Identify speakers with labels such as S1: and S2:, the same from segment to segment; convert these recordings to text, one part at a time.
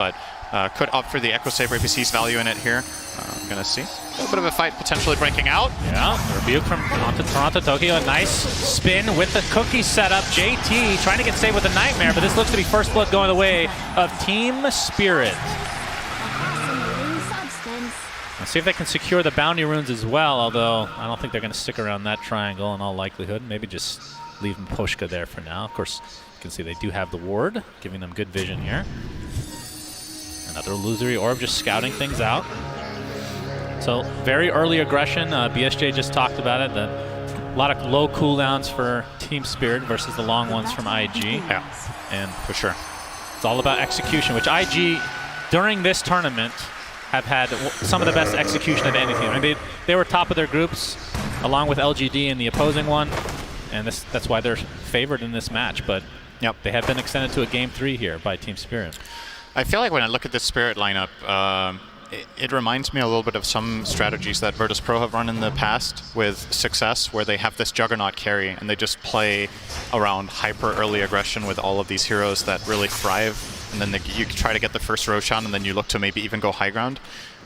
S1: but could opt for the Echo Saber if he sees value in it here. I'm gonna see a little bit of a fight potentially breaking out.
S2: Yeah, rebuke from Toronto Tokyo. A nice spin with the cookie setup. JT trying to get saved with a nightmare, but this looks to be first blood going the way of Team Spirit. Let's see if they can secure the bounty runes as well, although I don't think they're going to stick around that triangle in all likelihood. Maybe just leave Poshka there for now. Of course, you can see they do have the ward, giving them good vision here. Another illusory orb just scouting things out. So very early aggression. BSJ just talked about it. A lot of low cooldowns for Team Spirit versus the long ones from IG.
S1: Yeah,
S2: and
S1: for sure.
S2: It's all about execution, which IG, during this tournament, have had some of the best execution of anything. I mean, they were top of their groups, along with LGD in the opposing one, and that's why they're favored in this match. But
S1: yep,
S2: they have been extended to a Game 3 here by Team Spirit.
S1: I feel like when I look at this Spirit lineup, it reminds me a little bit of some strategies that Virtus Pro have run in the past with success, where they have this Juggernaut carry and they just play around hyper early aggression with all of these heroes that really thrive. And then you try to get the first Roshan, and then you look to maybe even go high ground.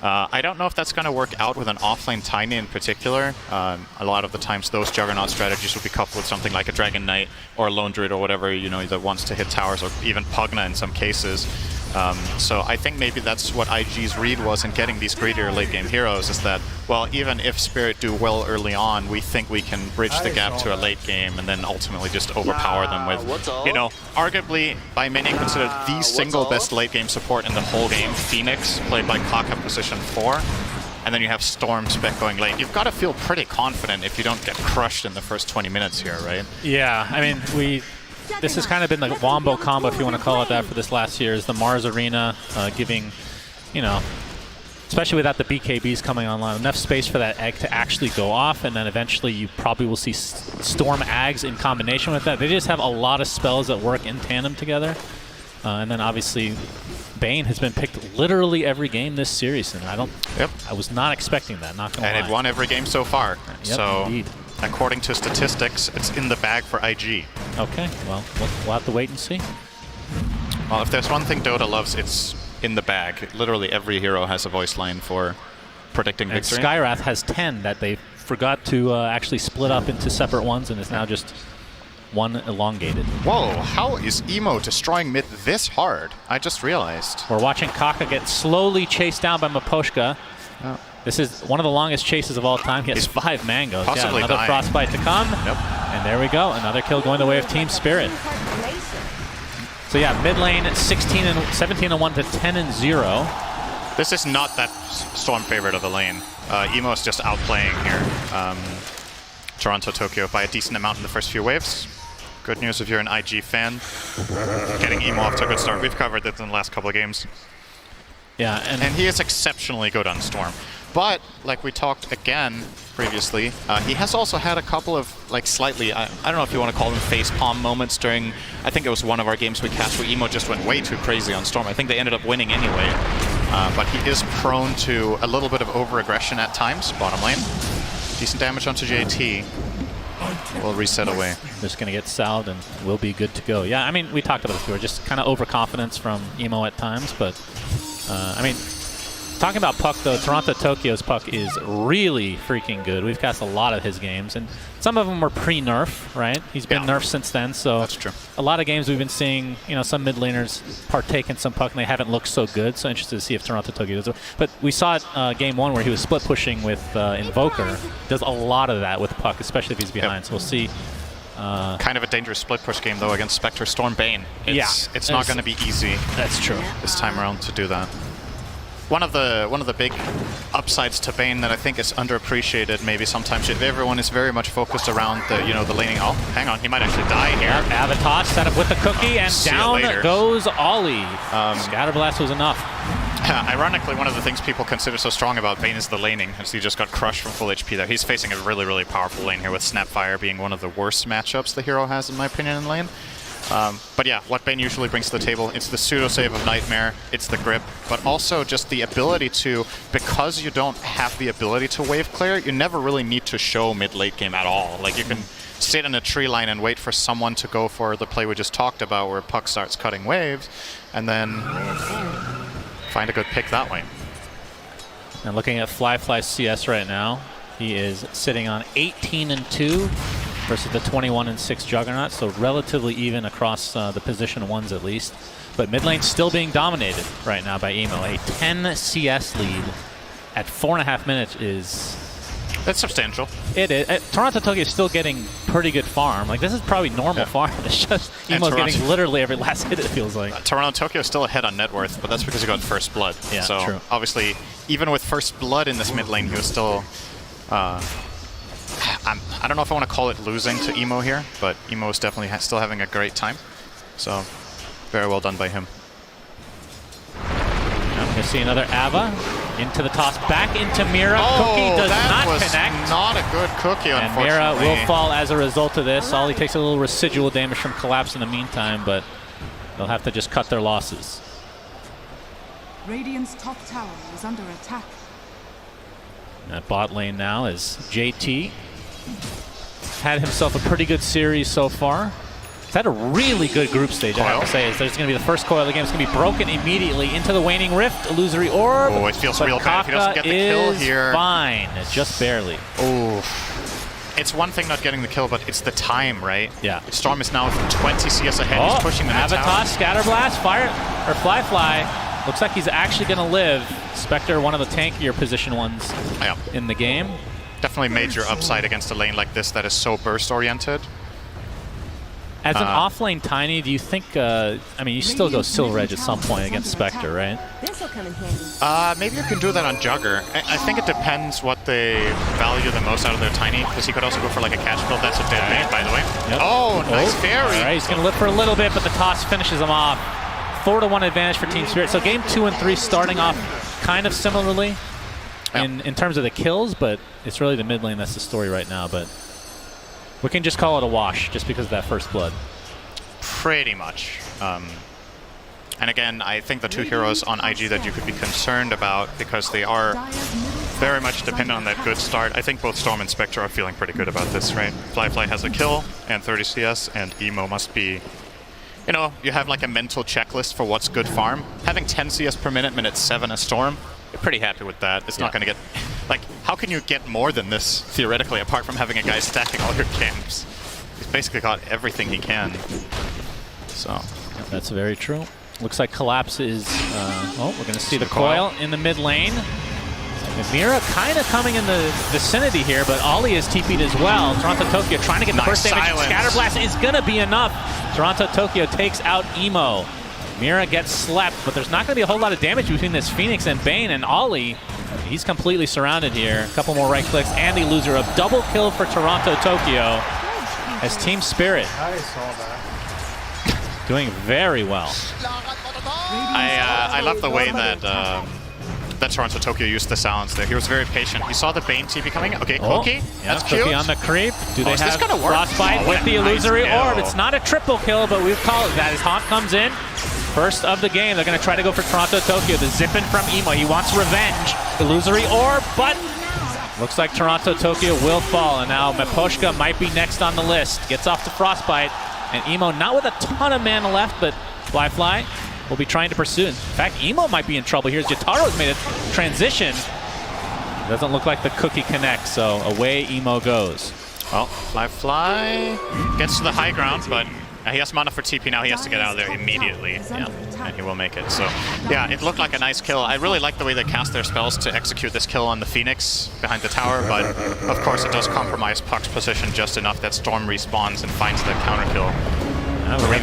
S1: I don't know if that's going to work out with an offlane Tiny in particular. A lot of the times those Juggernaut strategies will be coupled with something like a Dragon Knight or a Lone Druid or whatever, you know, that wants to hit towers, or even Pugna in some cases. So I think maybe that's what IG's read was in getting these greedier late game heroes, is that, well, even if Spirit do well early on, we think we can bridge the gap to a late game and then ultimately just overpower them with, you know, arguably by many considered the single best late game support in the whole game, Phoenix, played by Kaka position 4. And then you have Storm Spec going late. You've got to feel pretty confident if you don't get crushed in the first 20 minutes here, right?
S2: Yeah, I mean, this has kind of been the wombo combo, if you want to call it that, for this last year, is the Mars Arena giving, you know, especially without the BKBs coming online, enough space for that egg to actually go off, and then eventually you probably will see Storm Ags in combination with that. They just have a lot of spells that work in tandem together. And then obviously Bane has been picked literally every game this series, and I was not expecting that, not gonna lie.
S1: And it won every game so far.
S2: Yep,
S1: so
S2: indeed.
S1: According to statistics, it's in the bag for IG.
S2: Okay, well, we'll have to wait and see.
S1: Well, if there's one thing Dota loves, it's in the bag. Literally every hero has a voice line for predicting victory.
S2: And Skyrath has 10 that they forgot to actually split up into separate ones, and is now just one elongated.
S1: Whoa, how is Emo destroying mid this hard? I just realized.
S2: We're watching Kaka get slowly chased down by Maposhka.
S1: Oh.
S2: This is one of the longest chases of all time. He has 5 mangoes.
S1: Possibly
S2: another
S1: dying.
S2: frostbite to come.
S1: Yep.
S2: And there we go. Another kill going the way of Team Spirit. So yeah, mid lane 17-1 to 10-0.
S1: This is not that Storm favorite of the lane. Emo is just outplaying here. Toronto Tokyo by a decent amount in the first few waves. Good news if you're an IG fan. Getting Emo off to a good start. We've covered this in the last couple of games.
S2: Yeah,
S1: and he is exceptionally good on Storm. But, like we talked again previously, he has also had a couple of, like, slightly, I don't know if you want to call them facepalm moments during, I think it was one of our games we cast where Emo just went way too crazy on Storm. I think they ended up winning anyway. But he is prone to a little bit of over-aggression at times, bottom lane. Decent damage onto JT. We'll reset away.
S2: Just going to get salved and we'll be good to go. Yeah, I mean, we talked about this before, just kind of overconfidence from Emo at times, but I mean, talking about Puck though, Toronto Tokyo's Puck is really freaking good. We've cast a lot of his games, and some of them were pre-nerf, right? He's been nerfed since then, so
S1: that's true.
S2: A lot of games we've been seeing, you know, some mid laners partake in some Puck, and they haven't looked so good. So interested to see if Toronto Tokyo does it. But we saw it game 1 where he was split pushing with Invoker. Does a lot of that with Puck, especially if he's behind. So we'll see.
S1: Kind of a dangerous split push game though against Spectre Storm Bane. It's not going to be easy.
S2: That's true.
S1: This time around to do that. One of the big upsides to Bane that I think is underappreciated maybe sometimes. Everyone is very much focused around the the laning. Oh, hang on, he might actually die here.
S2: Avatar set up with the cookie, and down goes Ollie. Scatterblast was enough.
S1: Ironically, one of the things people consider so strong about Bane is the laning, as he just got crushed from full HP there. He's facing a really, really powerful lane here, with Snapfire being one of the worst matchups the hero has, in my opinion, in lane. But yeah, what Bane usually brings to the table, it's the pseudo-save of Nightmare, it's the grip, but also just the ability to, because you don't have the ability to wave clear, you never really need to show mid-late game at all. Like, you can sit in a tree line and wait for someone to go for the play we just talked about, where Puck starts cutting waves, and then find a good pick that way.
S2: And looking at Fly's CS right now, he is sitting on 18-2 versus the 21-6 Juggernaut, so relatively even across the position ones at least. But mid lane still being dominated right now by Emo. A 10 CS lead at 4.5 minutes is...
S1: That's substantial.
S2: It is. Toronto Tokyo is still getting pretty good farm. Like, this is probably normal farm. It's just Emo's getting literally every last hit, it feels like.
S1: Toronto Tokyo is still ahead on net worth, but that's because he got first blood.
S2: Yeah,
S1: so
S2: true.
S1: Obviously, even with first blood in this mid lane, he was still... I don't know if I want to call it losing to Emo here, but Emo is definitely still having a great time. So, very well done by him.
S2: I'm going to see another Ava into the toss, back into Mira. Cookie does not connect.
S1: Not a good cookie,
S2: and Mira will fall as a result of this. Ollie takes a little residual damage from Collapse in the meantime, but they'll have to just cut their losses.
S3: Radiant's top tower is under attack.
S2: At bot lane now is JT. Had himself a pretty good series so far. He's had a really good group stage, I have to say. There's going to be the first coil of the game. It's going to be broken immediately into the Waning Rift, Illusory Orb.
S1: Oh, it feels real bad if he doesn't get the kill here.
S2: Fine, just barely.
S1: Oh, it's one thing not getting the kill, but it's the time, right?
S2: Yeah.
S1: Storm is now 20 CS ahead. He's pushing the
S2: Avatar, Scatterblast, Fire, or Fly. Looks like he's actually going to live. Spectre, one of the tankier position ones in the game.
S1: Definitely major upside against a lane like this that is so burst-oriented.
S2: As an off-lane Tiny, do you think, I mean, you still go Silver Edge at some point against Spectre, right?
S3: This'll come in handy.
S1: Maybe you can do that on Jugger. I think it depends what they value the most out of their Tiny, because he could also go for like a catch build. That's a dead bait, by the way.
S2: Yep.
S1: Oh, nice fairy.
S2: All right, he's going to live for a little bit, but the toss finishes him off. 4-1 advantage for Team Spirit. So game 2 and 3 starting off kind of similarly in terms of the kills, but it's really the mid lane that's the story right now. But we can just call it a wash just because of that first blood.
S1: Pretty much. And again, I think the two heroes on IG that you could be concerned about, because they are very much dependent on that good start. I think both Storm and Spectre are feeling pretty good about this, right? Fly has a kill and 30 CS, and Emo must be... You know, you have like a mental checklist for what's good farm. Having 10 CS per minute, minute 7 a Storm, you're pretty happy with that. It's not going to get... Like, how can you get more than this, theoretically, apart from having a guy stacking all your camps? He's basically got everything he can. So...
S2: That's very true. Looks like Collapse is... we're going to see the coil in the mid lane. Mira kind of coming in the vicinity here, but Ollie is TP'd as well. Toronto Tokyo trying to get the first damage. Scatterblast is going to be enough. Toronto Tokyo takes out Emo. Mira gets slept, but there's not going to be a whole lot of damage between this Phoenix and Bane, and Ollie, he's completely surrounded here. A couple more right clicks, and the loser of double kill for Toronto Tokyo as Team Spirit doing very well.
S1: I love the way that that Toronto Tokyo used the silence there. He was very patient. He saw the Bane TP coming. Okay, Cookie. That's cute.
S2: Cookie on the creep. Do they have
S1: gonna work?
S2: Frostbite with the Illusory Orb? It's not a triple kill, but we've called it that as Haunt comes in. First of the game. They're going to try to go for Toronto Tokyo. The zip in from Emo. He wants revenge. Illusory Orb, but looks like Toronto Tokyo will fall. And now Meposhka might be next on the list. Gets off the Frostbite. And Emo not with a ton of mana left, but Fly will be trying to pursue. In fact, Emo might be in trouble here. Jataro's made a transition. Doesn't look like the cookie connects, so away Emo goes.
S1: Well, Fly gets to the high ground, but he has mana for TP now. He has to get out of there immediately. Yeah, and he will make it. So, yeah, it looked like a nice kill. I really like the way they cast their spells to execute this kill on the Phoenix behind the tower, but of course it does compromise Puck's position just enough that Storm respawns and finds the counter kill.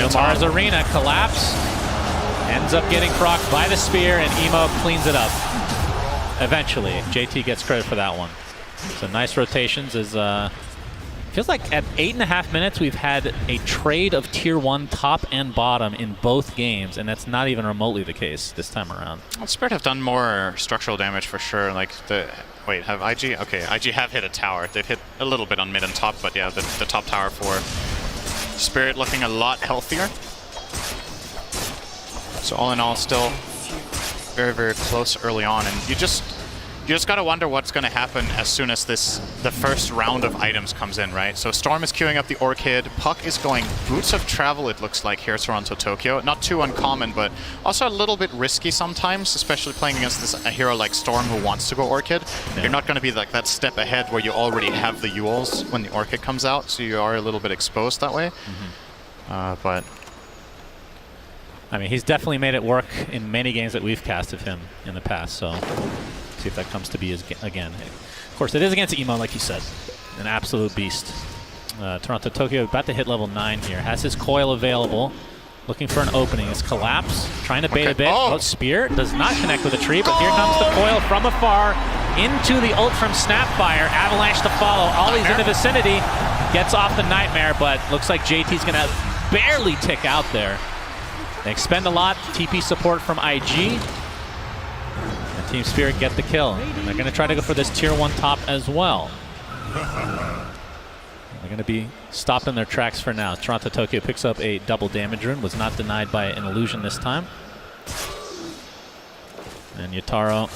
S2: Mars Arena Collapse. Ends up getting procced by the spear, and Emo cleans it up. Eventually, JT gets credit for that one. So nice rotations. Feels like at 8.5 minutes we've had a trade of tier 1 top and bottom in both games, and that's not even remotely the case this time around.
S1: Well, Spirit have done more structural damage for sure. Like wait, have IG? Okay, IG have hit a tower. They've hit a little bit on mid and top, but yeah, the top tower for Spirit looking a lot healthier. So all in all, still very, very close early on, and you just You just gotta wonder what's gonna happen as soon as the first round of items comes in, right? So Storm is queuing up the Orchid. Puck is going Boots of Travel, it looks like, here, Toronto, Tokyo. Not too uncommon, but also a little bit risky sometimes, especially playing against a hero like Storm who wants to go Orchid. Yeah. You're not gonna be like that step ahead where you already have the Yules when the Orchid comes out, so you are a little bit exposed that way. But
S2: I mean, he's definitely made it work in many games that we've casted him in the past, so see if that comes to be again. Of course, it is against Emo, like you said. An absolute beast. Toronto Tokyo about to hit level 9 here. Has his coil available. Looking for an opening. His collapse. Trying to bait a bit. Oh, Spear does not connect with the tree, but here comes the coil from afar into the ult from Snapfire. Avalanche to follow. Ollie's in the vicinity. Gets off the Nightmare, but looks like JT's going to barely tick out there. They expend a lot. TP support from IG. And Team Spirit get the kill. And they're going to try to go for this tier 1 top as well. They're going to be stopped in their tracks for now. Toronto Tokyo picks up a double damage rune. Was not denied by an illusion this time. And Yutaro.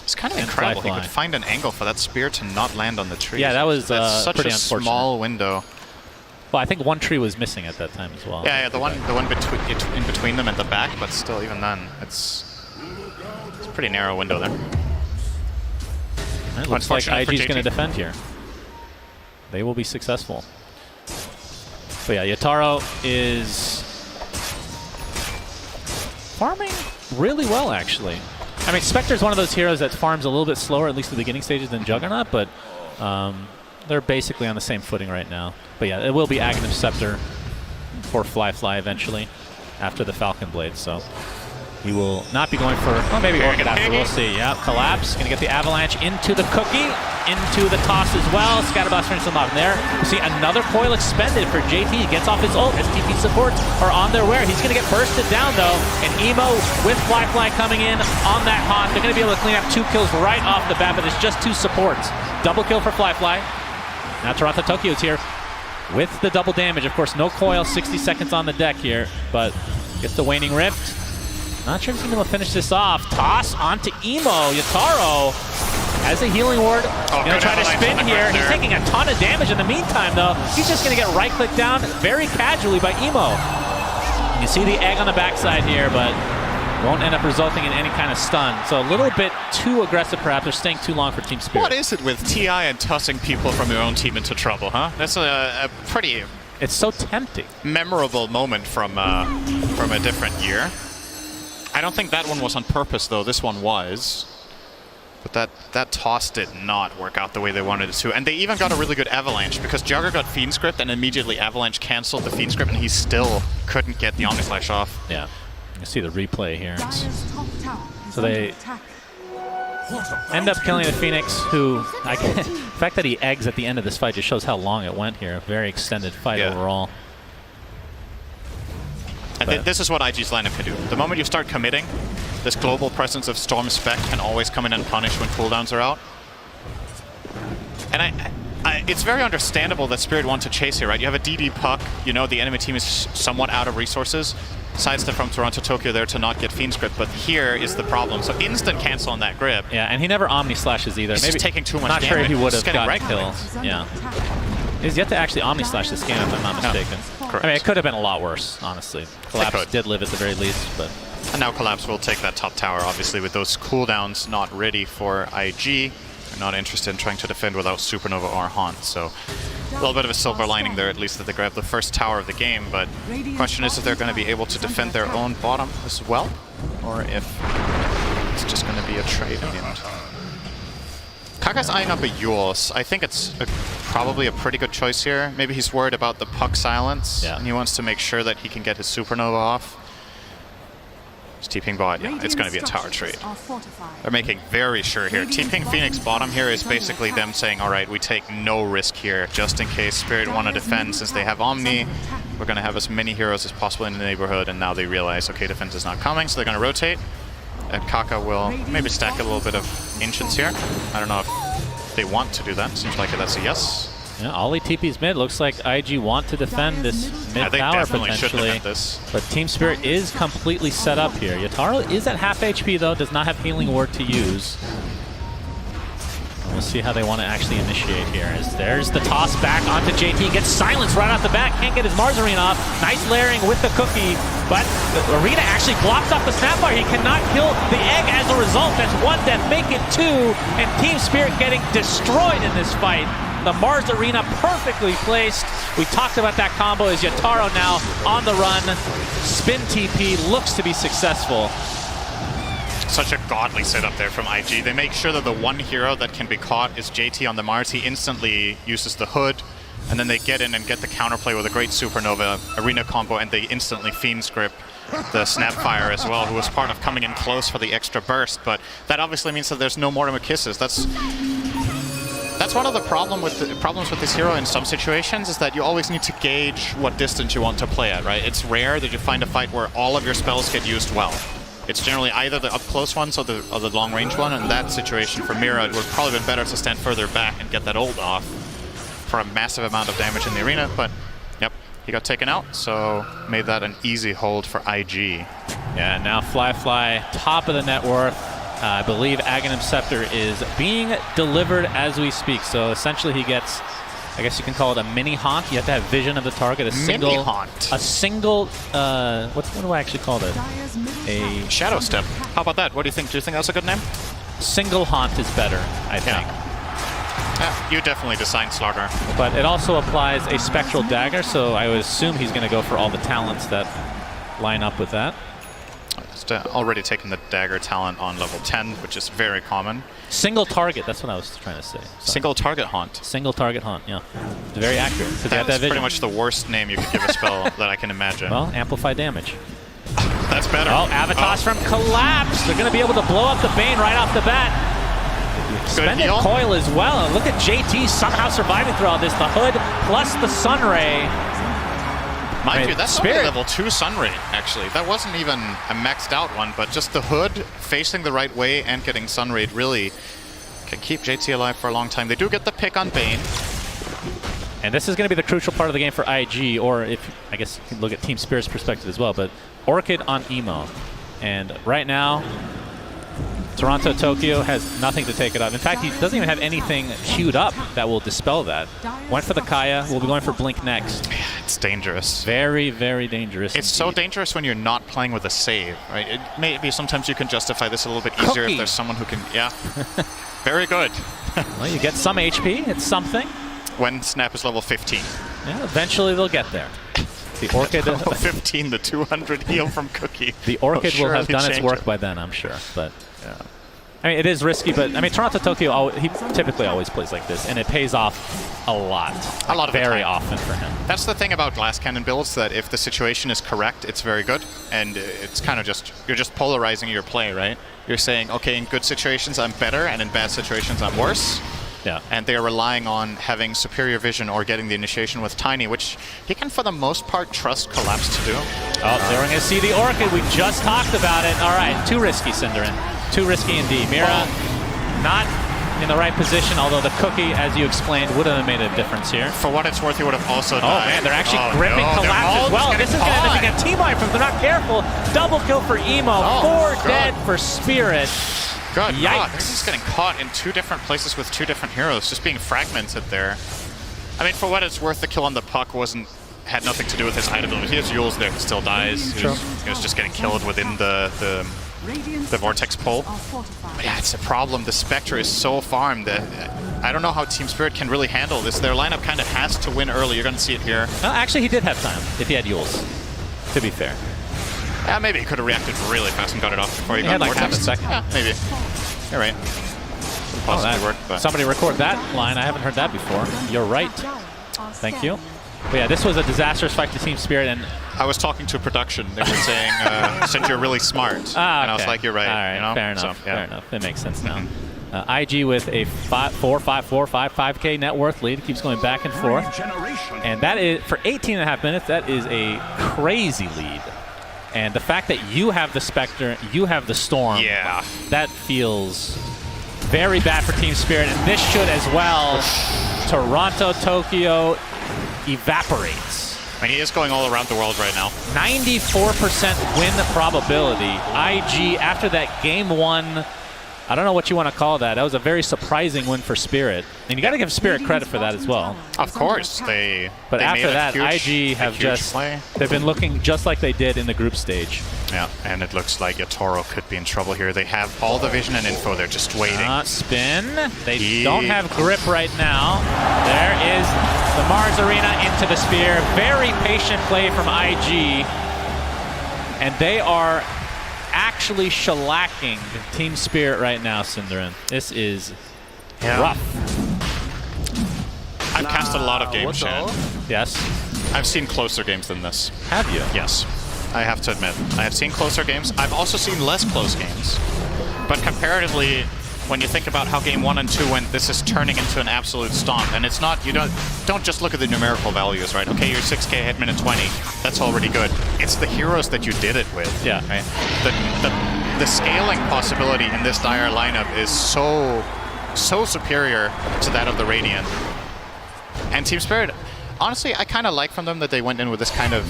S1: It's kind of incredible. He could find an angle for that spear to not land on the tree.
S2: Yeah, that was
S1: such
S2: pretty
S1: a
S2: unfortunate.
S1: Small window.
S2: Well, I think one tree was missing at that time as well.
S1: Yeah, the one in between them and the back, but still, even then, it's a pretty narrow window there.
S2: It looks like IG's going to defend here. They will be successful. But yeah, Yutaro is farming really well, actually. I mean, Spectre's one of those heroes that farms a little bit slower, at least at the beginning stages, than Juggernaut, but they're basically on the same footing right now. But yeah, it will be Aghanim Scepter for Fly eventually after the Falcon Blade. So he will not be going for, well, maybe Orchid after. We'll see. Yeah, Collapse. Going to get the Avalanche into the Cookie, into the toss as well. Scatterblast finishes him off there. We see another coil expended for JT. He gets off his ult as TP supports are on their way. He's going to get bursted down, though. And Emo with Fly coming in on that haunt. They're going to be able to clean up 2 kills right off the bat, but it's just 2 supports. Double kill for Fly. Now Toronto Tokyo's here with the double damage. Of course, no coil, 60 seconds on the deck here, but gets the Waning Rift. Not sure if he's going to finish this off. Toss onto Emo. Yutaro has a healing ward. Going to try to spin here. He's taking a ton of damage in the meantime, though. He's just going to get right-clicked down very casually by Emo. You see the egg on the backside here, but won't end up resulting in any kind of stun. So a little bit too aggressive, perhaps. They're staying too long for Team Spirit.
S1: What is it with TI and tossing people from your own team into trouble, huh? That's a pretty...
S2: It's so tempting.
S1: Memorable moment from a different year. I don't think that one was on purpose, though. This one was. But that toss did not work out the way they wanted it to. And they even got a really good Avalanche, because Jugger got Fiend Script and immediately Avalanche canceled the Fiend Script, and he still couldn't get the Omni Slash off.
S2: Yeah. You see the replay here. So they end up killing the Phoenix, who, the fact that he eggs at the end of this fight just shows how long it went here. A very extended fight overall.
S1: And this is what IG's lineup can do. The moment you start committing, this global presence of Storm Spec can always come in and punish when cooldowns are out. And it's very understandable that Spirit want to chase here, right? You have a DD Puck, you know the enemy team is somewhat out of resources. Sidestep from Toronto Tokyo there to not get Fiend Script, but here is the problem. So instant cancel on that grip.
S2: Yeah, and he never Omni Slashes either.
S1: He's
S2: Maybe
S1: just taking too much damage.
S2: Not sure if he would have
S1: got
S2: kills. Yeah. He's yet to actually Omni Slash this game, if I'm not mistaken.
S1: Correct.
S2: I mean, it could have been a lot worse, honestly. Collapse did live at the very least, but...
S1: And now Collapse will take that top tower, obviously, with those cooldowns not ready for IG. They're not interested in trying to defend without Supernova or Haunt, so... A little bit of a silver lining there, at least, that they grabbed the first tower of the game, but the question is if they're going to be able to defend their own bottom as well, or if it's just going to be a trade in the end. Kaka's eyeing up a Yules. I think it's probably a pretty good choice here. Maybe he's worried about the Puck silence, and he wants to make sure that he can get his Supernova off. He's TPing bot. Yeah, it's going to be a tower trade. They're making very sure here. TPing Phoenix bottom here is basically them saying, all right, we take no risk here, just in case Spirit want to defend. Since they have Omni, we're going to have as many heroes as possible in the neighborhood, and now they realize, okay, defense is not coming, so they're going to rotate. And Kaka will maybe stack a little bit of Ancients here. I don't know if they want to do that. Seems like that's a yes.
S2: Yeah, Ollie TP's mid. Looks like IG want to defend this mid
S1: they
S2: tower
S1: definitely should
S2: potentially.
S1: defend this.
S2: But Team Spirit is completely set up here. Yataro is at half HP though, does not have Healing Word to use. We'll see how they want to actually initiate here. As there's the toss back onto JT. Gets silenced right off the bat. Can't get his Margarine off. Nice layering with the cookie. But the Arena actually blocks off the Snapfire. He cannot kill the egg as a result. That's one death. Make it two. And Team Spirit getting destroyed in this fight. The Mars Arena perfectly placed. We talked about that combo as Yataro now on the run. Spin TP looks to be successful.
S1: Such a godly setup there from IG. They make sure that the one hero that can be caught is JT on the Mars. He instantly uses the hood, and then they get in and get the counterplay with a great Supernova Arena combo, and they instantly Fiend script the Snapfire as well, who was part of coming in close for the extra burst. But that obviously means that there's no Mortimer Kisses. That's one of the problems with this hero in some situations, is that you always need to gauge what distance you want to play at, right? It's rare that you find a fight where all of your spells get used well. It's generally either the up-close ones or the long-range one. In that situation, for Mira, it would probably been better to stand further back and get that ult off for a massive amount of damage in the arena. But, yep, he got taken out, so made that an easy hold for IG.
S2: Yeah, now Fly, top of the net worth. I believe Aghanim Scepter is being delivered as we speak. So essentially he gets, I guess you can call it a mini haunt. You have to have vision of the target. A single what do I actually call it? A
S1: Shadow Step. How about that? What do you think? Do you think that's a good name?
S2: Single haunt is better, I think.
S1: Yeah, you definitely designed Slaughter.
S2: But it also applies a Spectral Dagger, so I would assume he's going to go for all the talents that line up with that.
S1: Already taken the dagger talent on level 10, which is very common.
S2: Single target, that's what I was trying to say. Sorry.
S1: Single target haunt.
S2: Single target haunt, yeah. It's very accurate.
S1: That's pretty much the worst name you could give a spell that I can imagine.
S2: Well, amplify damage.
S1: That's better.
S2: Oh, Avatos from Collapse. They're going to be able to blow up the Bane right off the bat. Suspended Coil as well. And look at JT somehow surviving through all this. The Hood plus the Sunray.
S1: Mind you, that's only level 2 Sunray, actually. That wasn't even a maxed out one, but just the Hood facing the right way and getting Sunrayed really can keep JT alive for a long time. They do get the pick on Bane.
S2: And this is going to be the crucial part of the game for IG, or if, I guess you can look at Team Spirit's perspective as well, but Orchid on Emo. And right now, Toronto Tokyo has nothing to take it up. In fact, he doesn't even have anything queued up that will dispel that. Went for the Kaya. We'll be going for Blink next.
S1: Yeah, it's dangerous.
S2: Very, very dangerous.
S1: It's so dangerous when you're not playing with a save, right? It may be sometimes you can justify this a little bit easier if there's someone who can, yeah. Very good.
S2: Well, you get some HP. It's something.
S1: When Snap is level 15.
S2: Yeah, eventually they'll get there. The Orchid...
S1: level 15, the 200 heal from Cookie.
S2: The Orchid will have done its work by then, I'm sure. But yeah. I mean, it is risky, but I mean, Toronto Tokyo, he typically always plays like this, and it pays off a lot.
S1: A lot of
S2: very often for him.
S1: That's the thing about Glass Cannon builds, that if the situation is correct, it's very good, and it's kind of just, you're just polarizing your play, right? You're saying, okay, in good situations I'm better, and in bad situations I'm worse.
S2: Yeah.
S1: And they're relying on having superior vision or getting the initiation with Tiny, which he can, for the most part, trust Collapse to do.
S2: Oh, so we're going to see the Orchid. We just talked about it. All right, too risky, Cinderin. Too risky indeed. Mira not in the right position, although the Cookie, as you explained, would have made a difference here.
S1: For what it's worth, he would have also died.
S2: Oh, man, they're actually gripping Collapse as well. This is going to end up being a team wipe if they're not careful. Double kill for Emo. 4 dead for Spirit.
S1: Good God, this is getting caught in 2 different places with 2 different heroes, just being fragmented there. I mean, for what it's worth, the kill on the puck had nothing to do with his item. He has Yules there, he still dies. He was just getting killed within the Vortex pole. But yeah, it's a problem. The Spectre is so farmed that I don't know how Team Spirit can really handle this. Their lineup kind of has to win early. You're going to see it here.
S2: Actually, he did have time if he had Yules, to be fair.
S1: Yeah, maybe he could have reacted really fast and got it off before he got
S2: had like
S1: Vortex.
S2: half a second.
S1: Yeah, maybe. You're right. Possibly work, but
S2: somebody record that line. I haven't heard that before. You're right. Thank you. But yeah, this was a disastrous fight to Team Spirit, and
S1: I was talking to production. They were saying, since you're really smart.
S2: Okay.
S1: And I was like, you're right.
S2: All right,
S1: you know?
S2: fair enough.
S1: So, yeah.
S2: Fair enough. It makes sense now. IG with a 5K net worth lead. Keeps going back and forth. And that is, for 18.5 minutes, that is a crazy lead. And the fact that you have the Spectre, you have the Storm, that feels very bad for Team Spirit, and this should as well. Toronto, Tokyo evaporates.
S1: I mean, he is going all around the world right now.
S2: 94% win probability. IG, after that game one, I don't know what you want to call that. That was a very surprising win for Spirit. And you got to give Spirit credit for that as well.
S1: Of course.
S2: But after that, IG have they've been looking just like they did in the group stage.
S1: Yeah, and it looks like Yatoro could be in trouble here. They have all the vision and info. They're just waiting.
S2: Spin. They don't have grip right now. There is the Mars Arena into the Spear. Very patient play from IG. And they are actually shellacking Team Spirit right now, Cinderin. This is rough.
S1: I've casted a lot of games, Shan.
S2: Yes.
S1: I've seen closer games than this.
S2: Have you?
S1: Yes. I have to admit. I have seen closer games. I've also seen less close games. But comparatively, when you think about how game 1 and 2 went, this is turning into an absolute stomp. And it's not, you don't just look at the numerical values, right? Okay, you're 6K ahead minute 20. That's already good. It's the heroes that you did it with.
S2: Yeah.
S1: Right? The scaling possibility in this dire lineup is so superior to that of the Radiant. And Team Spirit, honestly, I kind of like from them that they went in with this kind of,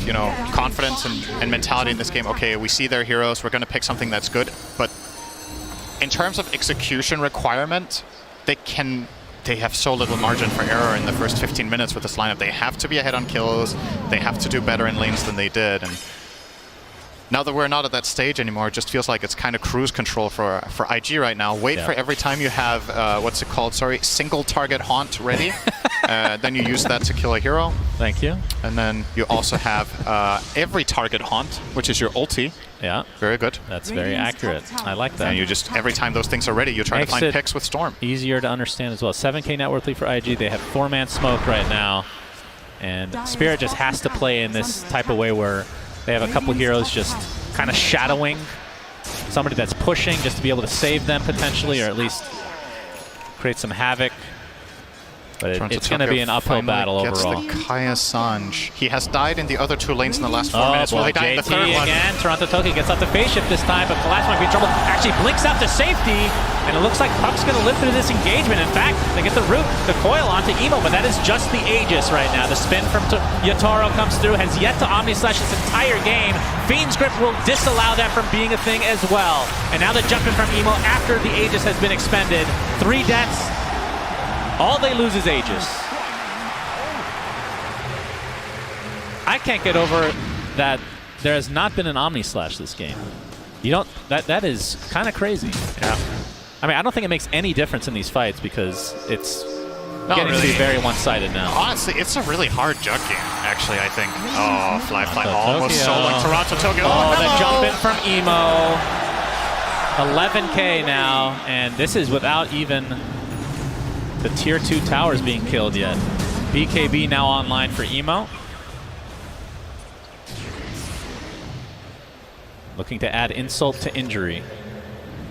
S1: confidence and mentality in this game. Okay, we see their heroes, we're going to pick something that's good, but in terms of execution requirement, they have so little margin for error in the first 15 minutes with this lineup. They have to be ahead on kills, they have to do better in lanes than they did, and now that we're not at that stage anymore, it just feels like it's kind of cruise control for IG right now. Wait for every time you have, what's it called, single target haunt ready. Then you use that to kill a hero.
S2: Thank you.
S1: And then you also have every target haunt, which is your ulti.
S2: Yeah.
S1: Very good.
S2: That's very accurate. I like that.
S1: And you just, every time those things are ready, you try to find picks with Storm.
S2: Easier to understand as well. 7K net worth lead for IG. They have 4-man smoke right now. And Spirit just has to play in this type of way where they have a couple heroes just kind of shadowing somebody that's pushing just to be able to save them potentially, or at least create some havoc. But it's going to be an uphill battle overall.
S1: Gets the Kaya Sanj. He has died in the other 2 lanes in the last 4 minutes. Will he die in the third one?
S2: Again. Toronto Tokyo gets up the phase shift this time, but Collapse might be in trouble. Actually blinks out to safety, and it looks like Puck's going to live through this engagement. In fact, they get the root, the coil onto Emo, but that is just the Aegis right now. The spin from Yatoro comes through, has yet to Omni-Slash this entire game. Fiend's Grip will disallow that from being a thing as well. And now the jump in from Emo after the Aegis has been expended. 3 deaths. All they lose is Aegis. I can't get over that there has not been an Omni-Slash this game. That is kind of crazy.
S1: Yeah.
S2: I mean, I don't think it makes any difference in these fights because it's getting to be very one-sided now.
S1: Honestly, it's a really hard jug game, actually, I think. Oh, Fly almost soloing Toronto Tokyo.
S2: Oh, the jump in from Emo. 11K now, and this is without even the tier 2 towers being killed yet. BKB now online for Emo. Looking to add insult to injury.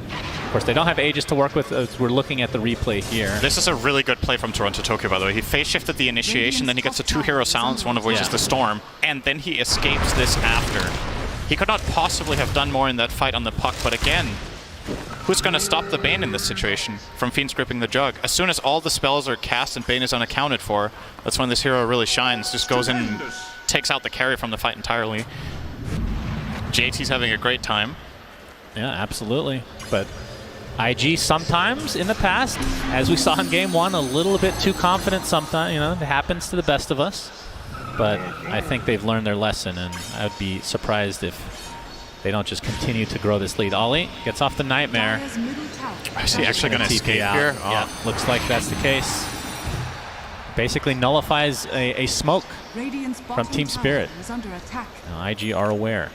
S2: Of course, they don't have Aegis to work with as we're looking at the replay here.
S1: This is a really good play from Toronto Tokyo, by the way. He phase shifted the initiation, then he gets a 2-hero silence, one of which is the Storm, and then he escapes this after. He could not possibly have done more in that fight on the puck, but again, who's going to stop the Bane in this situation from Fiend's gripping the jug? As soon as all the spells are cast and Bane is unaccounted for, that's when this hero really shines. Just goes in and takes out the carry from the fight entirely. JT's having a great time.
S2: Yeah, absolutely. But IG sometimes in the past, as we saw in game 1, a little bit too confident sometimes. It happens to the best of us. But I think they've learned their lesson, and I would be surprised if they don't just continue to grow this lead. Ollie gets off the Nightmare.
S1: Is he actually going to escape here? Oh.
S2: Yeah, looks like that's the case. Basically nullifies a smoke from Team Spirit. Now, IG are aware.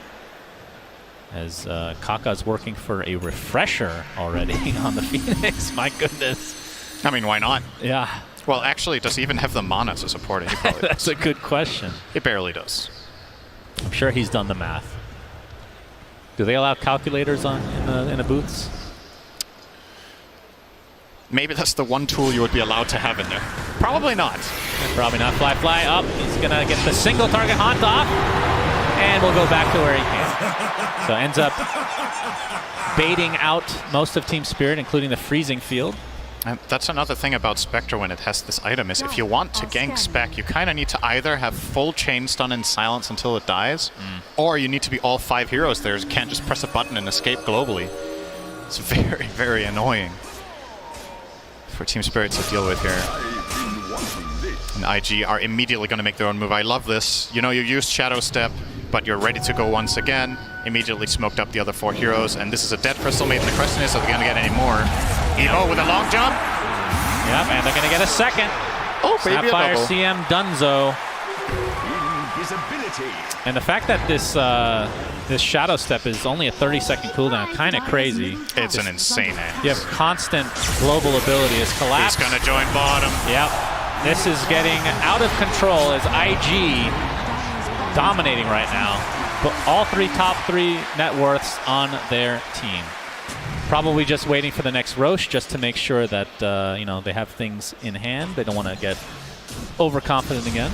S2: As Kaka's working for a refresher already on the Phoenix. My goodness.
S1: I mean, why not?
S2: Yeah.
S1: Well, actually, does he even have the mana to support it? He probably
S2: That's
S1: does.
S2: a good question.
S1: It barely does.
S2: I'm sure he's done the math. Do they allow calculators in the booths?
S1: Maybe that's the one tool you would be allowed to have in there. Probably not.
S2: Probably not. Fly up. He's going to get the single target haunt off. And we'll go back to where he came. So ends up baiting out most of Team Spirit, including the freezing field.
S1: And that's another thing about Spectre when it has this item is if you want to gank Spec, you kind of need to either have full chain stun and silence until it dies, or you need to be all 5 heroes there. You can't just press a button and escape globally. It's very, very annoying for Team Spirit to deal with here. And IG are immediately going to make their own move. I love this. You know, you used Shadow Step, but you're ready to go once again. Immediately smoked up the other 4 heroes, and this is a dead Crystal Maiden. The question is, are they going to get any more? Emo with a long jump.
S2: Yep, and they're going to get a second.
S1: Oh, baby,
S2: Sapphire
S1: a double.
S2: CM Dunzo. And the fact that this this Shadow Step is only a 30-second cooldown, kind of crazy.
S1: It's an insane aim.
S2: You have constant global ability. Is Collapse.
S1: He's going to join bottom.
S2: Yep. This is getting out of control as IG dominating right now. But all top three net worths on their team. Probably just waiting for the next Roche just to make sure that you know, they have things in hand. They don't want to get overconfident again.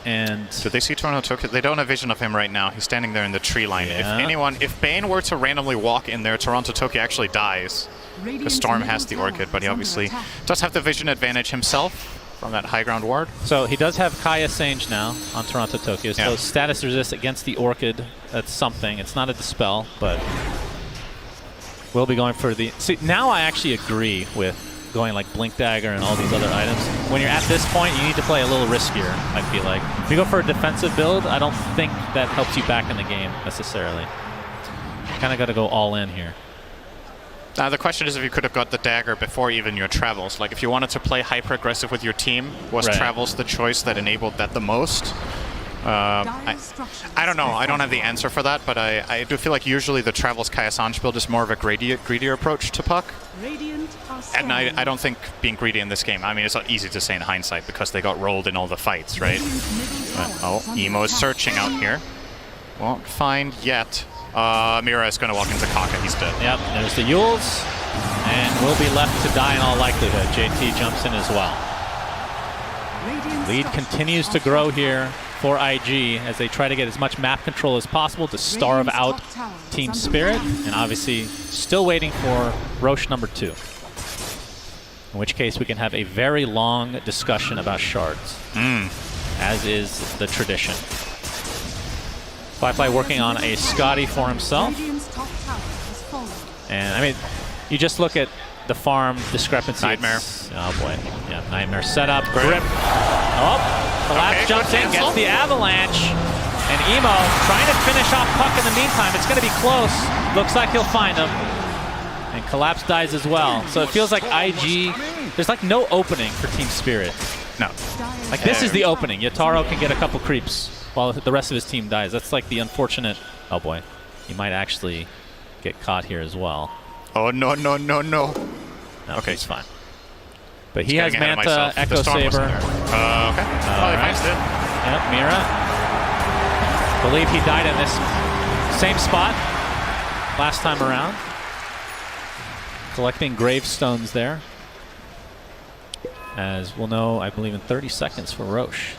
S2: And
S1: do they see Toronto Tokyo? They don't have vision of him right now. He's standing there in the tree line.
S2: Yeah.
S1: If Bane were to randomly walk in there, Toronto Tokyo actually dies. Because Storm has the Orchid, but he obviously does have the vision advantage himself from that high ground ward.
S2: So he does have Kaya Sange now on Toronto Tokyo. So
S1: Yeah.
S2: status resist against the Orchid. That's something. It's not a dispel, but we'll be going for the... See, now I actually agree with going like Blink Dagger and all these other items. When you're at this point, you need to play a little riskier, I feel like. If you go for a defensive build, I don't think that helps you back in the game necessarily. Kind of got to go all in here.
S1: The question is if you could have got the dagger before even your travels. Like if you wanted to play hyper-aggressive with your team, was travels the choice that enabled that the most? I don't know. I don't have the answer for that, but I do feel like usually the travels Kaya Sange build is more of a greedier approach to Puck. And I don't think being greedy in this game, I mean, it's not easy to say in hindsight because they got rolled in all the fights, right? But, oh, Emo is searching out here. Won't find yet. Mira is going to walk into Kaka. He's dead.
S2: Yep, there's the Yules, and will be left to die in all likelihood. JT jumps in as well. Lead continues to grow here for IG as they try to get as much map control as possible to starve out Team Spirit, and obviously still waiting for Roche number 2. In which case we can have a very long discussion about shards, as is the tradition. Firefly working on a Scotty for himself. And I mean, you just look at the farm discrepancy.
S1: Nightmare.
S2: Oh boy. Yeah, Nightmare setup. Grip. Oh, Collapse jumps in, gets the avalanche. And Emo trying to finish off Puck in the meantime. It's going to be close. Looks like he'll find him. And Collapse dies as well. So it feels like IG, there's like no opening for Team Spirit.
S1: No.
S2: Like this is the opening. Yataro can get a couple creeps while the rest of his team dies. That's like the unfortunate... Oh boy. He might actually get caught here as well.
S1: Oh, no, no, no, no.
S2: No,
S1: okay,
S2: he's fine. But he has Manta, Echo
S1: the
S2: Saber.
S1: Okay. Well, he finds it.
S2: Yep, Mira. Believe he died in this same spot last time around. Collecting gravestones there. As we'll know, I believe, in 30 seconds for Roche.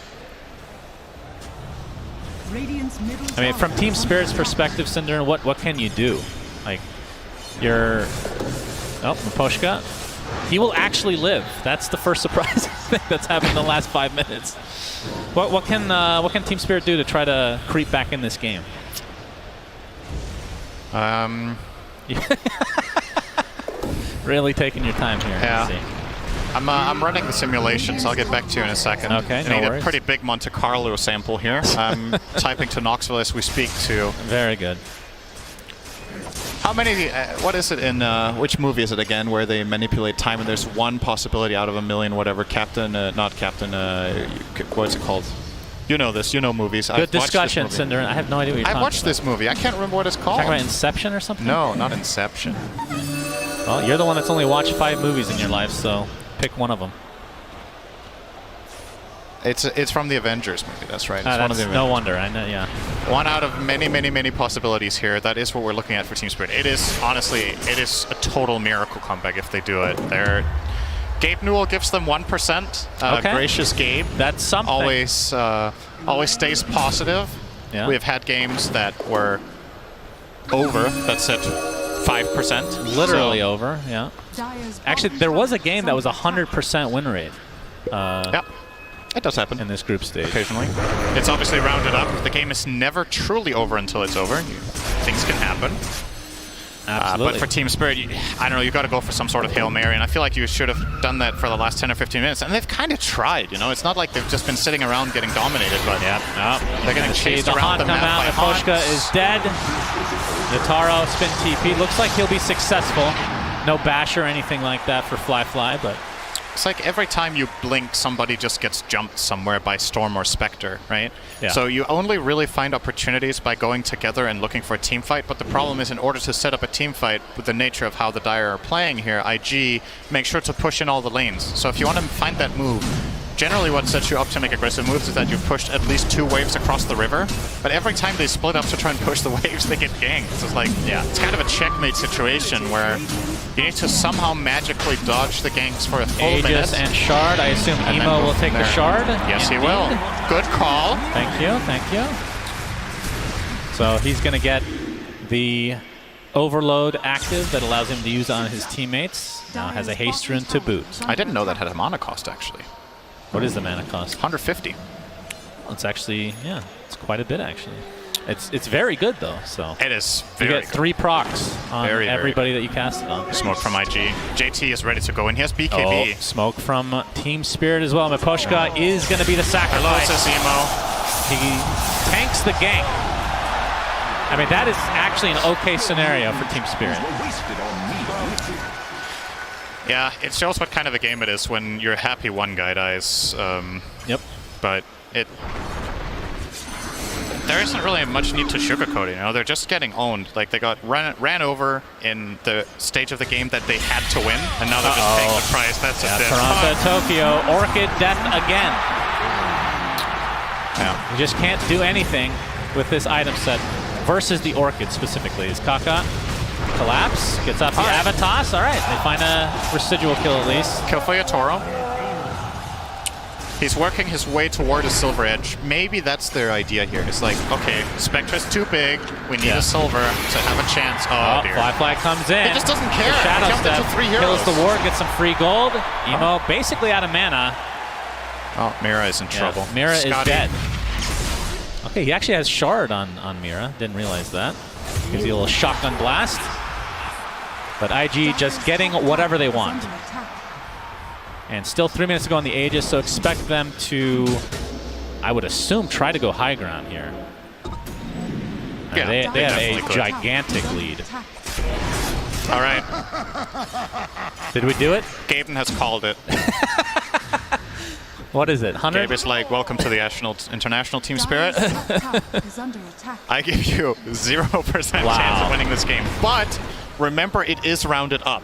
S2: I mean, from Team Spirit's perspective, Cinder, what can you do? Like, you're... Oh, Maposhka. He will actually live. That's the first surprising thing that's happened in the last 5 minutes. What can Team Spirit do to try to creep back in this game? Really taking your time here.
S1: Yeah. I'm running the simulation, so I'll get back to you in a second.
S2: Okay, no
S1: I need
S2: worries.
S1: a pretty big Monte Carlo sample here. I'm typing to Knoxville as we speak, too.
S2: Very good.
S1: How many, what is it in, which movie is it again, where they manipulate time and there's one possibility out of a million, whatever, not Captain, what's it called? You know this, you know movies.
S2: Good discussion, Cinder. I have no idea what you're talking about.
S1: I watched this movie. I can't remember what it's called.
S2: Talking about Inception or something?
S1: No, not Inception.
S2: Well, you're the one that's only watched 5 movies in your life, so pick one of them.
S1: It's from the Avengers movie, that's right. It's
S2: That's
S1: one of the
S2: no wonder, I know, yeah.
S1: One out of many, many, many possibilities here. That is what we're looking at for Team Spirit. It is, honestly, it is a total miracle comeback if they do it. Gabe Newell gives them 1%.
S2: Okay.
S1: Gracious Gabe.
S2: That's something.
S1: Always stays positive.
S2: Yeah.
S1: We have had games that were over, that said 5%.
S2: Literally
S1: So,
S2: over, yeah.
S3: Dire's
S2: Actually,
S3: bottom
S2: there was a
S3: tower
S2: game
S3: is
S2: that was
S3: under
S2: 100% win rate
S1: yeah, it does happen.
S2: in this group stage.
S1: Occasionally. It's obviously rounded up. The game is never truly over until it's over. Things can happen.
S2: Absolutely.
S1: But for Team Spirit, I don't know, you've got to go for some sort of Hail Mary, and I feel like you should have done that for the last 10 or 15 minutes, and they've kind of tried, you know? It's not like they've just been sitting around getting dominated, but they're getting chased
S2: the
S1: around
S2: Haunt
S1: the
S2: come
S1: map
S2: out,
S1: by
S2: Miposhka
S1: Haunts.
S2: is dead. Yataro spin TP. Looks like he'll be successful. No bash or anything like that for Fly, but
S1: It's like every time you blink, somebody just gets jumped somewhere by Storm or Spectre, right?
S2: Yeah.
S1: So you only really find opportunities by going together and looking for a team fight, but the problem is in order to set up a team fight with the nature of how the Dire are playing here, IG make sure to push in all the lanes. So if you want to find that move, generally what sets you up to make aggressive moves is that you've pushed at least 2 waves across the river, but every time they split up to try and push the waves, they get ganked. So it's like, it's kind of a checkmate situation where you need to somehow magically dodge the ganks for a full minute.
S2: Aegis and Shard. I assume
S1: And then
S2: Emo
S1: go
S2: will
S1: from
S2: take the
S1: there.
S2: Shard.
S1: Yes, he
S2: Indeed.
S1: will. Good call.
S2: Thank you, thank you. So he's going to get the Overload active that allows him to use on his teammates. Now has a haste rune to boot.
S1: I didn't know that had a mana cost, actually.
S2: What is the mana cost?
S1: 150.
S2: It's actually, it's quite a bit actually. It's very good though, so.
S1: It is
S2: You
S1: very
S2: get
S1: good.
S2: 3 procs on
S1: Very, very
S2: everybody that you cast it on.
S1: Smoke from IG. JT is ready to go in. He has BKB.
S2: Oh, smoke from Team Spirit as well. Miposhka is going to be the
S1: Hello,
S2: sacrifice.
S1: says Emo.
S2: He tanks the gank. I mean, that is actually an okay scenario for Team Spirit.
S1: Yeah, it shows what kind of a game it is when you're happy one guy dies.
S2: Yep.
S1: But there isn't really much need to sugarcoat it, you know? They're just getting owned. Like, they got ran over in the stage of the game that they had to win, and now they're just paying the price. That's a bit.
S2: Toronto, Tokyo, Orchid death again.
S1: Yeah.
S2: You just can't do anything with this item set versus the Orchid specifically. Is Kaka collapse? Gets off the Avatos. All right, they find a residual kill at least.
S1: Kill for Yatoro. He's working his way toward a Silver Edge. Maybe that's their idea here. It's like, okay, Spectre's too big. We need a Silver to have a chance. Oh, dear.
S2: Fly comes in.
S1: He just doesn't care.
S2: The Shadow
S1: He jumped
S2: Step
S1: into 3 heroes.
S2: kills the ward, gets some free gold. Emo basically out of mana.
S1: Oh, Mira is in trouble.
S2: Mira is
S1: Scotty.
S2: dead. Okay, he actually has Shard on Mira. Didn't realize that. Gives you a little shotgun blast. But IG just getting whatever they want.
S3: Under attack.
S2: And still 3 minutes to go on the Aegis, so expect them to, I would assume, try to go high ground here.
S1: Yeah,
S2: they have
S1: definitely
S2: a
S1: could.
S2: gigantic lead.
S3: Attack.
S1: All right.
S2: Did we do it?
S1: Gaben has called it.
S2: What is it, 100?
S1: Gabe is like, welcome to the International Team Spirit.
S3: Dire's top tower is under attack.
S1: I give you 0%
S2: Wow.
S1: chance of winning this game. But remember, it is rounded up.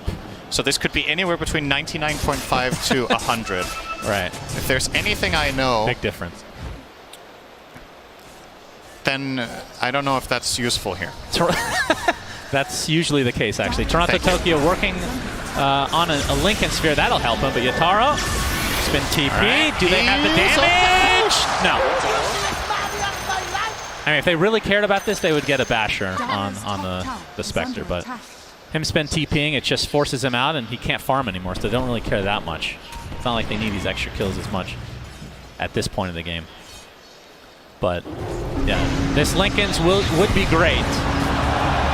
S1: So this could be anywhere between 99.5 to 100.
S2: Right,
S1: If there's anything I know,
S2: big difference.
S1: then I don't know if that's useful here.
S2: That's usually the case, actually. Toronto,
S1: Thank you.
S2: Tokyo working on a Lincoln Sphere. That'll help him, but Yataro, spin TP.
S1: right.
S2: Do they have the
S1: He's
S2: damage? No. I mean, if they really cared about this, they would get a basher on
S3: Dire's top
S2: the
S3: tower is
S2: Spectre,
S3: under
S2: but
S3: attack.
S2: him spin TPing, it just forces him out, and he can't farm anymore, so they don't really care that much. It's not like they need these extra kills as much at this point of the game. But, yeah, this Lincoln's would be great.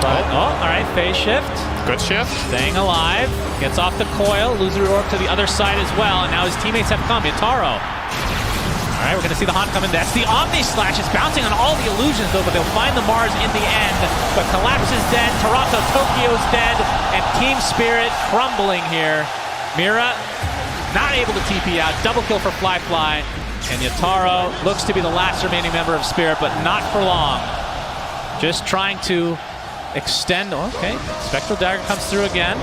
S2: But, all right, phase shift.
S1: Good shift.
S2: Staying alive. Gets off the coil. Loser Orc to the other side as well, and now his teammates have come. Yataro. All right, we're going to see the Haunt come in. That's the Omni Slash. It's bouncing on all the illusions, though, but they'll find the Mars in the end. But Collapse is dead. Toronto, Tokyo's dead. And Team Spirit crumbling here. Mira not able to TP out. Double kill for Fly. And Yataro looks to be the last remaining member of Spirit, but not for long. Just trying to extend. Okay, Spectral Dagger comes through again.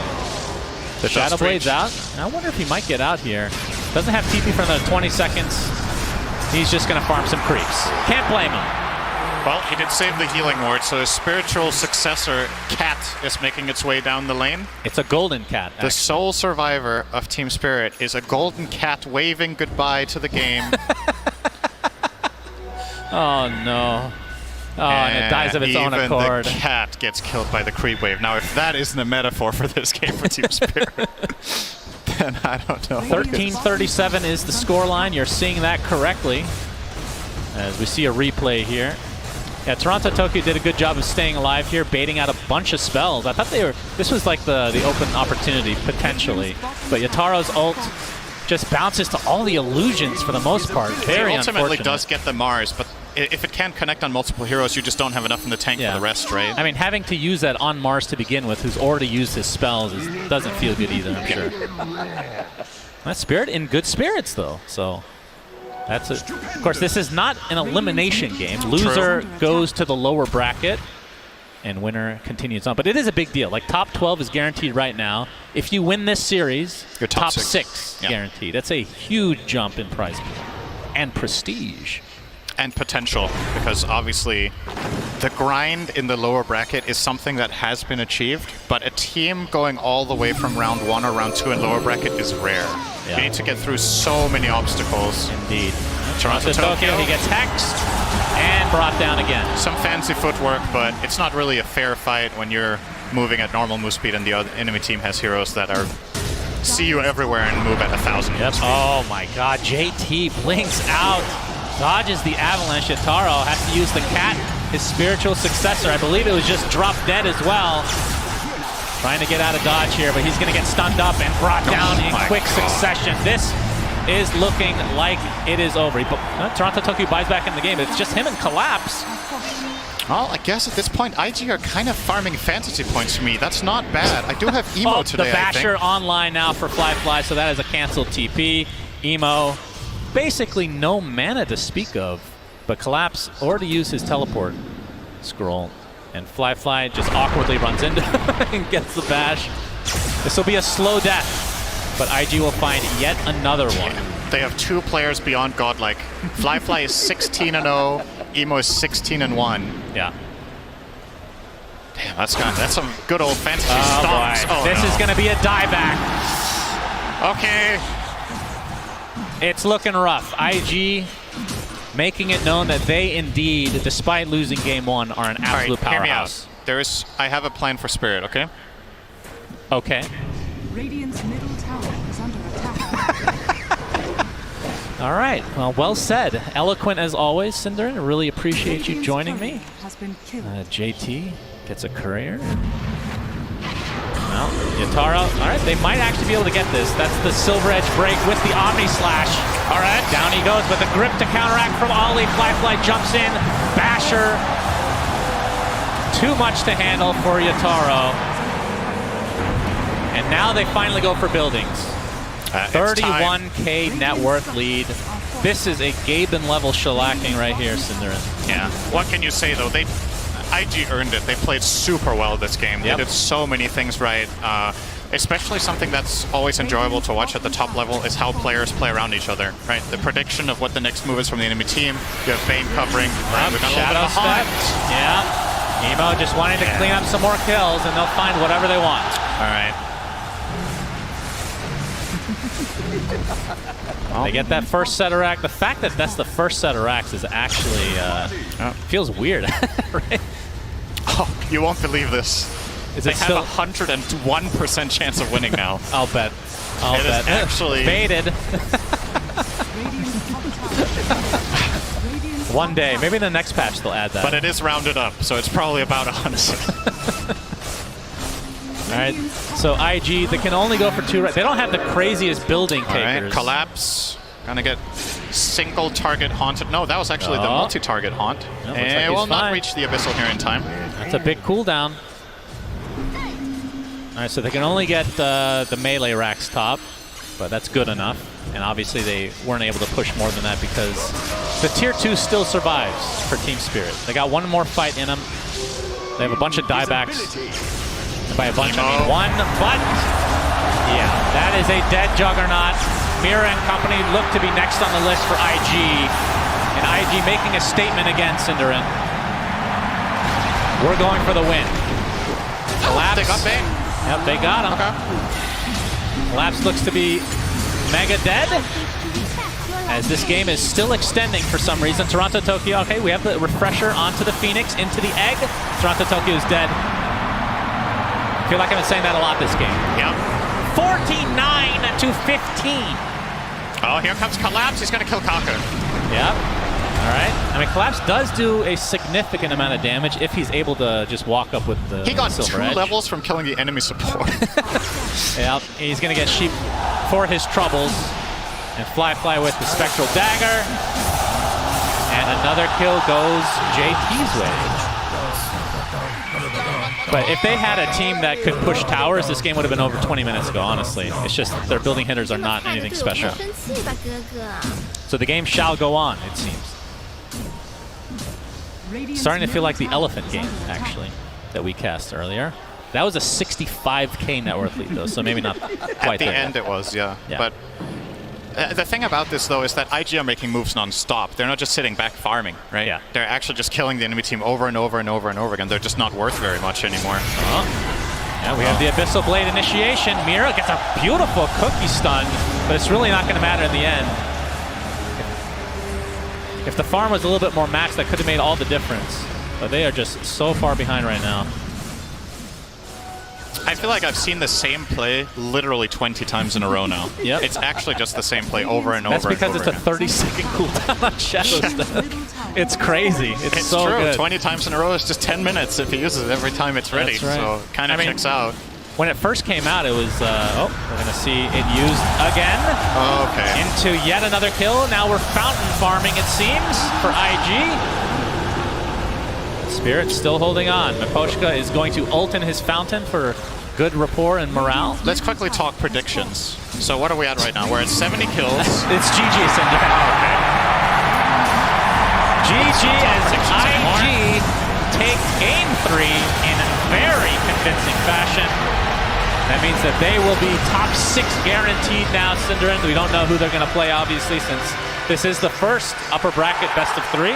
S2: The Shadow Blade's out. I wonder if he might get out here. Doesn't have TP for another 20 seconds. He's just going to farm some creeps. Can't blame him.
S1: Well, he did save the healing ward, so his spiritual successor, Cat, is making its way down the lane.
S2: It's a golden cat.
S1: The sole survivor of Team Spirit is a golden cat waving goodbye to the game.
S2: Oh, no. Oh, and it dies of its own accord.
S1: Even the cat gets killed by the creep wave. Now, if that isn't a metaphor for this game for Team Spirit, then I don't know.
S2: 13:37 is the scoreline. You're seeing that correctly. As we see a replay here. Yeah, Toronto Tokyo did a good job of staying alive here, baiting out a bunch of spells. I thought this was like the open opportunity, potentially. But Yataro's ult just bounces to all the illusions for the most part. Very
S1: it ultimately
S2: unfortunate.
S1: does get the Mars, but if it can't connect on multiple heroes, you just don't have enough in the tank for the rest, right?
S2: I mean, having to use that on Mars to begin with, who's already used his spells, doesn't feel good either, I'm sure. That Spirit in good spirits, though, so that's it. Of course, this is not an elimination game. Loser goes to the lower bracket, and winner continues on. But it is a big deal. Like, top 12 is guaranteed right now. If you win this series,
S1: you're top six
S2: guaranteed. That's a huge jump in prize pool and prestige.
S1: And potential, because obviously the grind in the lower bracket is something that has been achieved, but a team going all the way from round 1 or round 2 in lower bracket is rare. You need to get through so many obstacles.
S2: Indeed.
S1: Toronto Tokyo,
S2: he gets hexed and brought down again.
S1: Some fancy footwork, but it's not really a fair fight when you're moving at normal move speed and the other enemy team has heroes that are see you everywhere and move at 1,000 move speed.
S2: Oh my god, JT blinks out. Dodges the avalanche. Yataro has to use the cat, his spiritual successor. I believe it was just drop dead as well. Trying to get out of dodge here, but he's going to get stunned up and brought down in quick succession. This is looking like it is over. Toronto Tokyo buys back in the game. It's just him and Collapse.
S1: Well, I guess at this point, IG are kind of farming fantasy points for me. That's not bad. I do have Emo today,
S2: the Basher online now for Fly. So that is a canceled TP. Emo. Basically no mana to speak of, but Collapse already used his teleport scroll, and Fly just awkwardly runs into and gets the bash. This will be a slow death, but IG will find yet another one.
S1: They have 2 players beyond godlike. Fly is 16-0, Emo is 16-1.
S2: Yeah.
S1: Damn, that's some good old fantasy stomps.
S2: Oh, this is going to be a dieback.
S1: Okay.
S2: It's looking rough. IG making it known that they indeed, despite losing game 1, are an absolute powerhouse.
S1: Hear me out. I have a plan for Spirit, okay?
S2: Okay.
S3: Radiant's middle tower is under attack.
S2: All right. Well said. Eloquent as always, Cinderin. I really appreciate you joining me. JT gets a courier. Well, Yataro, all right, they might actually be able to get this. That's the Silver Edge break with the Omni Slash. All right, down he goes, but the grip to counteract from Ollie. Fly jumps in. Basher. Too much to handle for Yataro. And now they finally go for buildings. 31K net worth lead. This is a Gaben level shellacking right here, Cinderin.
S1: Yeah. What can you say, though? IG earned it. They played super well this game. They did so many things right. Especially something that's always enjoyable to watch at the top level is how players play around each other, right? The prediction of what the next move is from the enemy team. You have Bane covering.
S2: Shadow step. Yeah. Emo just wanting to clean up some more kills, and they'll find whatever they want.
S1: All right.
S2: They get that first set of racks. The fact that that's the first set of racks is actually feels weird, right?
S1: Oh, you won't believe this.
S2: Is
S1: they
S2: it
S1: have
S2: still
S1: 101% chance of winning now.
S2: I'll bet. I'll bet.
S1: Actually
S2: baited. One day, maybe in the next patch they'll add that.
S1: But it is rounded up, so it's probably about 100%.
S2: All right, so IG, they can only go for 2. They don't have the craziest building takers.
S1: All right, Collapse. Gonna get single target haunted. No, that was actually the multi-target haunt.
S2: No,
S1: and will not reach the Abyssal here in time.
S2: That's a big cooldown. All right, so they can only get the melee racks top, but that's good enough. And obviously they weren't able to push more than that because the tier 2 still survives for Team Spirit. They got one more fight in them. They have a bunch of diebacks. And by a bunch, I mean one, but yeah, that is a dead Juggernaut. Mira and company look to be next on the list for IG. And IG making a statement again, Cinderin. We're going for the win. Collapse.
S1: They got Bane.
S2: Yep, they got him.
S1: Okay.
S2: Collapse looks to be mega dead. as this game is still extending for some reason. Toronto Tokyo, okay, we have the refresher onto the Phoenix, into the egg. Toronto Tokyo is dead. I feel like I've been saying that a lot this game.
S1: Yep.
S2: 49 to 15.
S1: Oh, here comes Collapse. He's going to kill Kaku.
S2: Yep. All right. I mean, Collapse does do a significant amount of damage if he's able to just walk up with the
S1: He got
S2: Silver
S1: 2
S2: Edge.
S1: levels from killing the enemy support.
S2: Yep. He's going to get sheep for his troubles. And Fly with the Spectral Dagger. And another kill goes JT's way. But if they had a team that could push towers, this game would have been over 20 minutes ago, honestly. It's just their building hitters are not anything special. So the game shall go on, it seems. Starting to feel like the elephant game, actually, that we cast earlier. That was a 65K net worth lead, though, so maybe not quite
S1: At the end it was, yeah. But the thing about this, though, is that IG are making moves non-stop. They're not just sitting back farming, right?
S2: Yeah.
S1: They're actually just killing the enemy team over and over and over and over again. They're just not worth very much anymore.
S2: Yeah, we have the Abyssal Blade initiation. Mira gets a beautiful cookie stun, but it's really not going to matter in the end. If the farm was a little bit more maxed, that could have made all the difference. But they are just so far behind right now.
S1: I feel like I've seen the same play literally 20 times in a row now.
S2: Yep.
S1: It's actually just the same play over and over.
S2: That's because
S1: and over
S2: it's a 30-second cooldown on Shadow Step. It's crazy. It's so
S1: true.
S2: good.
S1: 20 times in a row is just 10 minutes if he uses it every time it's ready.
S2: That's right.
S1: So kind of checks out.
S2: When it first came out, it was, oh, we're going to see it used again.
S1: Okay.
S2: Into yet another kill. Now we're fountain farming, it seems, for IG. Spirit still holding on. Miposhka is going to ult in his fountain for good rapport and morale.
S1: Let's quickly talk predictions. So what are we at right now? We're at 70 kills.
S2: It's GG, Cinder.
S1: Okay.
S2: GG as IG take game 3 in very convincing fashion. That means that they will be top 6 guaranteed now, Cinderin. We don't know who they're going to play, obviously, since this is the first upper bracket best of 3.